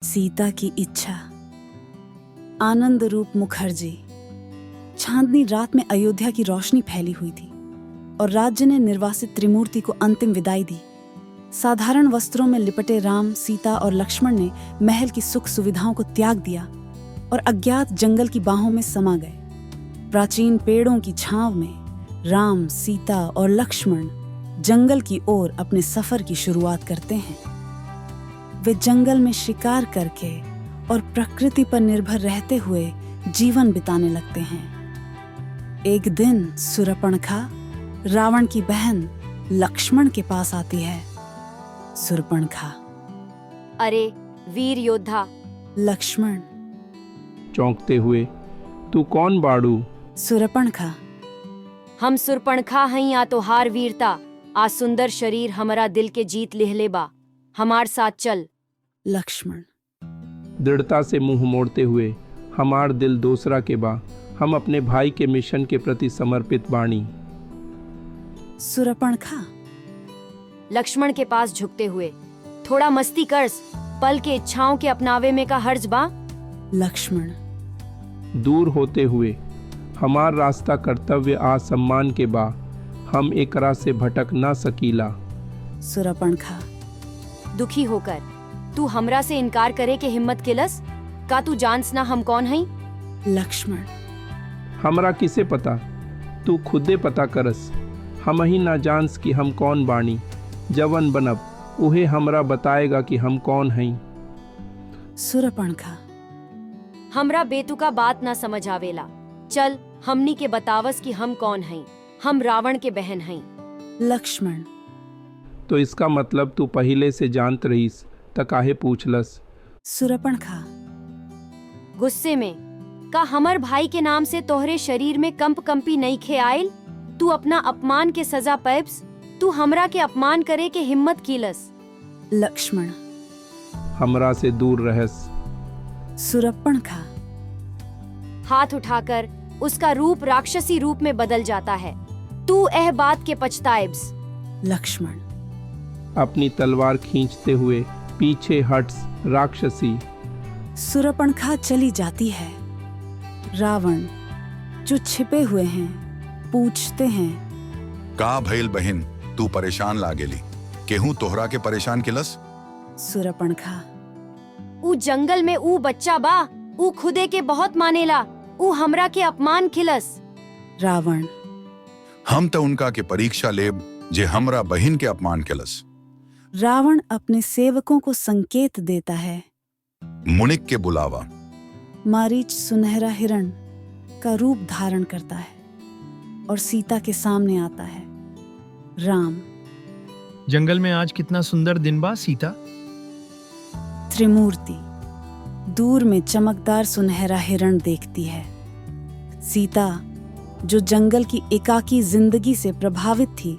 सीता की इच्छा। आनंद रूप मुखर्जी। चांदनी रात में अयोध्या की रोशनी फैली हुई थी और राज्य ने निर्वासित त्रिमूर्ति को अंतिम विदाई दी। साधारण वस्त्रों में लिपटे राम, सीता और लक्ष्मण ने महल की सुख सुविधाओं को त्याग दिया और अज्ञात जंगल की बाहों में समा गए। प्राचीन पेड़ों की छांव में राम, सीता और लक्ष्मण जंगल की ओर अपने सफर की शुरुआत करते हैं। वे जंगल में शिकार करके और प्रकृति पर निर्भर रहते हुए जीवन बिताने लगते हैं। एक दिन सुर्पणखा रावण की बहन लक्ष्मण के पास आती है। सुर्पणखा: अरे वीर योद्धा। लक्ष्मण चौंकते हुए, तू कौन बाड़ू? सुर्पणखा: हम सुर्पणखा हई आ तोहार वीरता। आ सुंदर शरीर हमारा दिल के जीत लिहले बा। हमार साथ चल। लक्ष्मण दृढ़ता से मुंह मोड़ते हुए, हमार दिल दूसरा के बा। हम अपने भाई के मिशन के प्रति समर्पित बाणी। सुर्पणखा लक्ष्मण के पास झुकते हुए, थोड़ा मस्ती करस। पल के इच्छाओं के अपनावे में का हर्ज बा। लक्ष्मण दूर होते हुए, हमार रास्ता कर्तव्य आ सम्मान के बा। हम एकरा से भटक ना सकीला। सुर्पणखा दुखी होकर तू हमरा से इनकार करे के हिम्मत केलस? का तू जानस ना हम कौन हई? लक्ष्मण हमरा किसे पता? तू खुदे पता करस। हम ही ना जानस कि हम कौन बाणी। जवन बनब उहे हमरा बताएगा कि हम कौन हई। सुर्पणखा हमरा बेतुका बात ना समझ आवेला। चल हमनी के बतावस कि हम कौन हई। हम रावण के बहन हई। लक्ष्मण तो इसका मतलब तू पहले से जानत रहीस त काहे पूछलस? सुर्पणखा गुस्से में, का हमर भाई के नाम से तोहरे शरीर में कंपी नहीं खे आयल? तू अपना अपमान के सजा पैब्स। तू हमरा के अपमान करे के हिम्मत कीलस। लक्ष्मण हमरा से दूर रहस। सुर्पणखा हाथ उठाकर उसका रूप राक्षसी रूप में बदल जाता है। तू एह बात के पछताएब्स। लक्ष्मण अपनी तलवार खींचते हुए पीछे हट्स राक्षसी। सुर्पणखा चली जाती है। रावण जो छिपे हुए हैं पूछते हैं, का भइल बहिन, तू परेशान लागेली? केहू तोहरा के परेशान केलस? सुर्पणखा ऊ जंगल में ऊ बच्चा बा। ऊ खुदे के बहुत मानेला। ऊ हमरा के अपमान खिलस। रावण हम तो उनका के परीक्षा लेब जे हमरा बहिन के अपमान केलस। रावण अपने सेवकों को संकेत देता है। मुनिक के बुलावा। मारीच सुनहरा हिरण का रूप धारण करता है और सीता के सामने आता है। राम जंगल में आज कितना सुंदर दिन बा सीता। त्रिमूर्ति दूर में चमकदार सुनहरा हिरण देखती है। सीता जो जंगल की एकाकी जिंदगी से प्रभावित थी,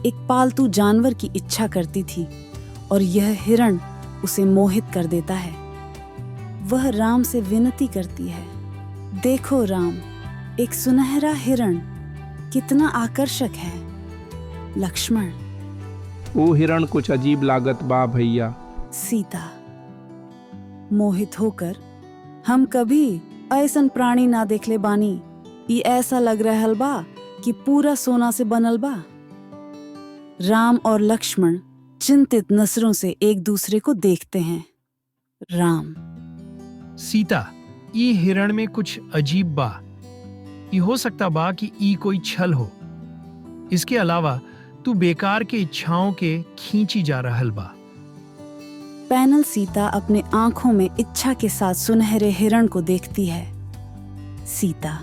एक पालतू जानवर की इच्छा करती थी और यह हिरण उसे मोहित कर देता है। वह राम से विनती करती है, देखो राम, एक सुनहरा हिरण कितना आकर्षक है। लक्ष्मण वो हिरण कुछ अजीब लागत बा भैया। सीता मोहित होकर, हम कभी ऐसन प्राणी ना देखले बानी। ई ऐसा लग रहल बा कि पूरा सोना से बनल बा। राम और लक्ष्मण चिंतित नजरों से एक दूसरे को देखते हैं। राम सीता, ई हिरण में कुछ अजीब बा। ई हो सकता बा कि ई कोई छल हो। इसके अलावा तू बेकार के इच्छाओं के खींची जा रहल बा। पैनल सीता अपने आंखों में इच्छा के साथ सुनहरे हिरण को देखती है। सीता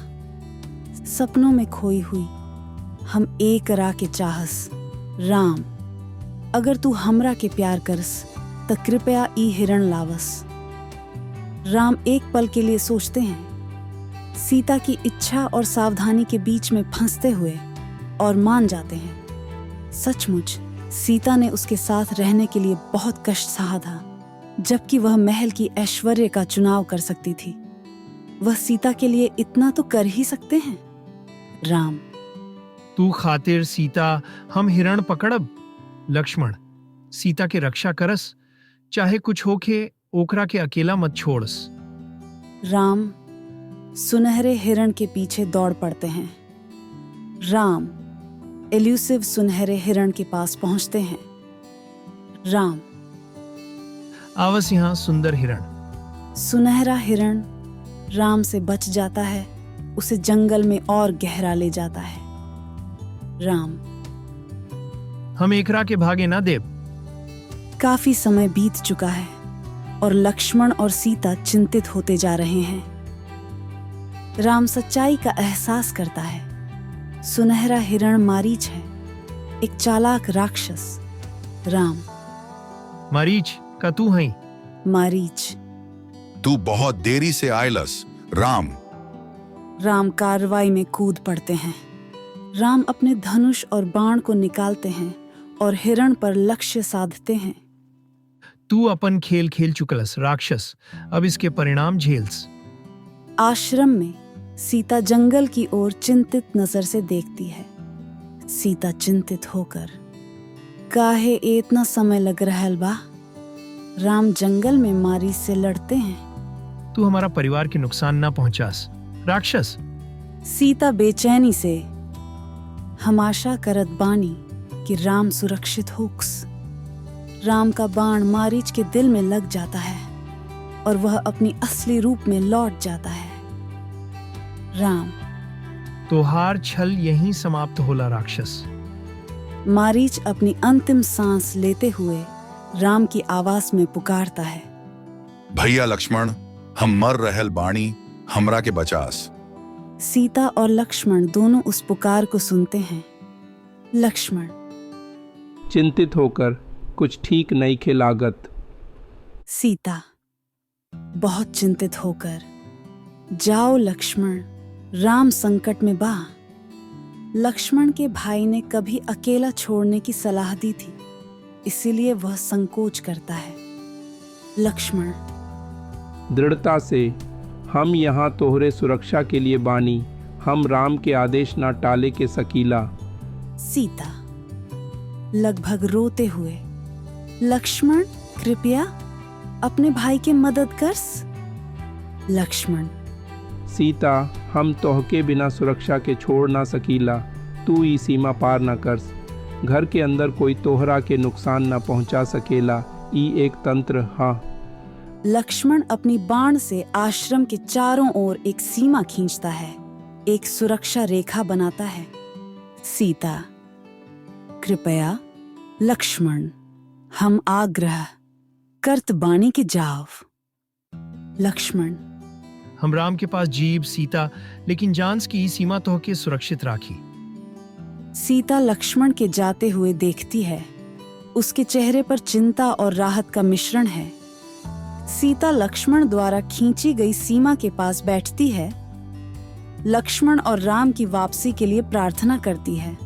सपनों में खोई हुई, हम एक रा के चाहस। राम अगर तू हमरा के प्यार करस त कृपया ई हिरण लावस। राम एक पल के लिए सोचते हैं, सीता की इच्छा और सावधानी के बीच में फंसते हुए, और मान जाते हैं। सचमुच सीता ने उसके साथ रहने के लिए बहुत कष्ट सहा था, जबकि वह महल की ऐश्वर्य का चुनाव कर सकती थी। वह सीता के लिए इतना तो कर ही सकते हैं। राम तू खातिर सीता हम हिरण पकड़ब। लक्ष्मण सीता के रक्षा करस, चाहे कुछ होके ओकरा के अकेला मत छोड़स। राम सुनहरे हिरण के पीछे दौड़ पड़ते हैं। राम एल्यूसिव सुनहरे हिरण के पास पहुंचते हैं। राम आवस यहाँ सुंदर हिरण। सुनहरा हिरण राम से बच जाता है, उसे जंगल में और गहरा ले जाता है। राम हम एकरा के भागे ना देव। काफी समय बीत चुका है और लक्ष्मण और सीता चिंतित होते जा रहे हैं। राम सच्चाई का एहसास करता है। सुनहरा हिरण मारीच है, एक चालाक राक्षस। राम मरीच का तू है। मारीच तू बहुत देरी से आयलस राम। राम कार्रवाई में कूद पड़ते हैं। राम अपने धनुष और बाण को निकालते हैं और हिरण पर लक्ष्य साधते हैं। तू अपन खेल खेल चुकलस राक्षस, अब इसके परिणाम झेल्स। आश्रम में सीता जंगल की ओर चिंतित नजर से देखती है। सीता चिंतित होकर, काहे इतना समय लग रहल बा? राम जंगल में मारी से लड़ते हैं। तू हमारा परिवार के नुकसान ना पहुंचास राक्षस। सीता बेचैनी से, हम आशा करत बानी कि राम सुरक्षित होक्स। राम का बाण मारीच के दिल में लग जाता है और वह अपनी असली रूप में लौट जाता है। राम तोहार छल यहीं समाप्त होला राक्षस। मारीच अपनी अंतिम सांस लेते हुए राम की आवाज में पुकारता है, भैया लक्ष्मण, हम मर रहल बाणी, हमरा के बचास। सीता और लक्ष्मण दोनों उस पुकार को सुनते हैं। लक्ष्मण चिंतित होकर, कुछ ठीक नहीं खे लागत। सीता बहुत चिंतित होकर, जाओ लक्ष्मण, राम संकट में बा। लक्ष्मण के भाई ने कभी अकेला छोड़ने की सलाह दी थी, इसीलिए वह संकोच करता है। लक्ष्मण दृढ़ता से, हम यहाँ तोहरे सुरक्षा के लिए बानी, हम राम के आदेश ना टाले के सकीला। सीता लगभग रोते हुए, लक्ष्मण कृपया अपने भाई की मदद करस। लक्ष्मण सीता, हम तोहके बिना सुरक्षा के छोड़ ना सकीला, तू ई सीमा पार ना करस। घर के अंदर कोई तोहरा के नुकसान ना पहुंचा सकेला, ई एक तंत्र हा। लक्ष्मण अपनी बाण से आश्रम के चारों ओर एक सीमा खींचता है, एक सुरक्षा रेखा बनाता है। सीता कृपया लक्ष्मण, हम आग्रह करत बानी के जाव। लक्ष्मण हम राम के पास जीव सीता, लेकिन जानस की सीमा तो के सुरक्षित राखी। सीता लक्ष्मण के जाते हुए देखती है। उसके चेहरे पर चिंता और राहत का मिश्रण है। सीता लक्ष्मण द्वारा खींची गई सीमा के पास बैठती है। लक्ष्मण और राम की वापसी के लिए प्रार्थना करती है।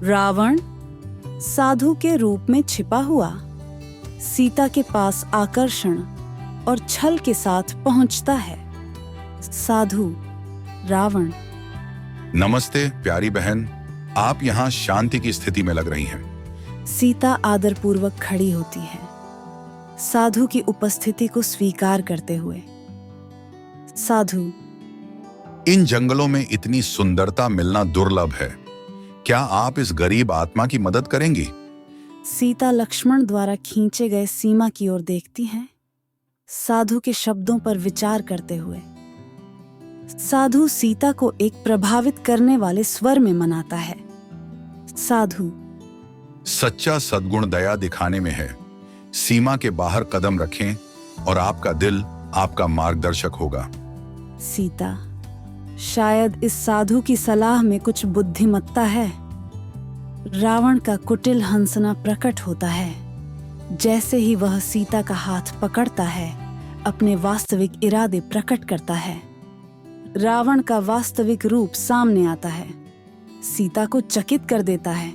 रावण साधु के रूप में छिपा हुआ सीता के पास आकर्षण और छल के साथ पहुंचता है। साधु रावण नमस्ते प्यारी बहन, आप यहाँ शांति की स्थिति में लग रही हैं। सीता आदरपूर्वक खड़ी होती है, साधु की उपस्थिति को स्वीकार करते हुए। साधु इन जंगलों में इतनी सुंदरता मिलना दुर्लभ है, क्या आप इस गरीब आत्मा की मदद करेंगी? सीता लक्ष्मण द्वारा खींचे गए सीमा की ओर देखती हैं, साधु के शब्दों पर विचार करते हुए। साधु सीता को एक प्रभावित करने वाले स्वर में मनाता है। साधु सच्चा सद्गुण दया दिखाने में है। सीमा के बाहर कदम रखें और आपका दिल आपका मार्गदर्शक होगा। सीता शायद इस साधु की सलाह में कुछ बुद्धिमत्ता है। रावण का कुटिल हंसना प्रकट होता है। जैसे ही वह सीता का हाथ पकड़ता है, अपने वास्तविक इरादे प्रकट करता है। रावण का वास्तविक रूप सामने आता है, सीता को चकित कर देता है।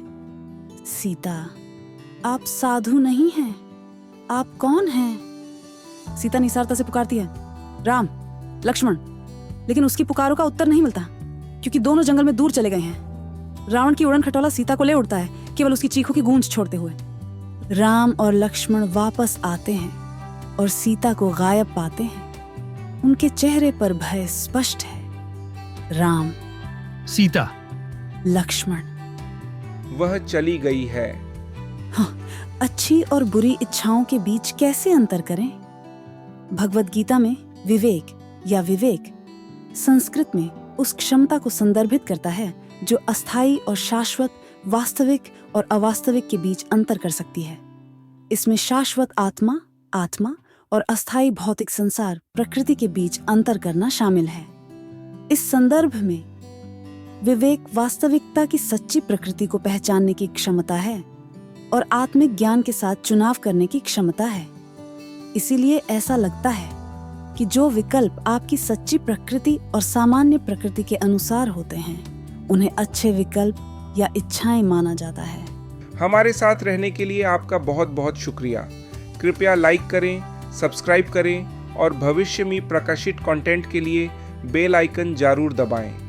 सीता, आप साधु नहीं हैं, आप कौन हैं? सीता निसारता से पुकारती है, राम, लक्ष्मण, लेकिन उसकी पुकारों का उत्तर नहीं मिलता, क्योंकि दोनों जंगल में दूर चले गए हैं। रावण की उड़न खटोला सीता को ले उड़ता है, केवल उसकी चीखों की गूंज छोड़ते हुए। राम और लक्ष्मण वापस आते हैं। और सीता को गायब पाते हैं, उनके चेहरे पर भय स्पष्ट है। राम, सीता, लक्ष्मण। वह चली गई है। अच्छी और बुरी इच्छाओं के बीच कैसे अंतर करें? भगवत गीता में विवेक या विवेक संस्कृत में उस क्षमता को संदर्भित करता है जो अस्थायी और शाश्वत, वास्तविक और अवास्तविक के बीच अंतर कर सकती है। इसमें शाश्वत आत्मा, आत्मा और अस्थायी भौतिक संसार, प्रकृति के बीच अंतर करना शामिल है। इस संदर्भ में विवेक वास्तविकता की सच्ची प्रकृति को पहचानने की क्षमता है और आत्मिक ज्ञान के साथ चुनाव करने की क्षमता है। इसीलिए ऐसा लगता है कि जो विकल्प आपकी सच्ची प्रकृति और सामान्य प्रकृति के अनुसार होते हैं, उन्हें अच्छे विकल्प या इच्छाएं माना जाता है। हमारे साथ रहने के लिए आपका बहुत बहुत शुक्रिया। कृपया लाइक करें, सब्सक्राइब करें और भविष्य में प्रकाशित कंटेंट के लिए बेल आइकन जरूर दबाएं।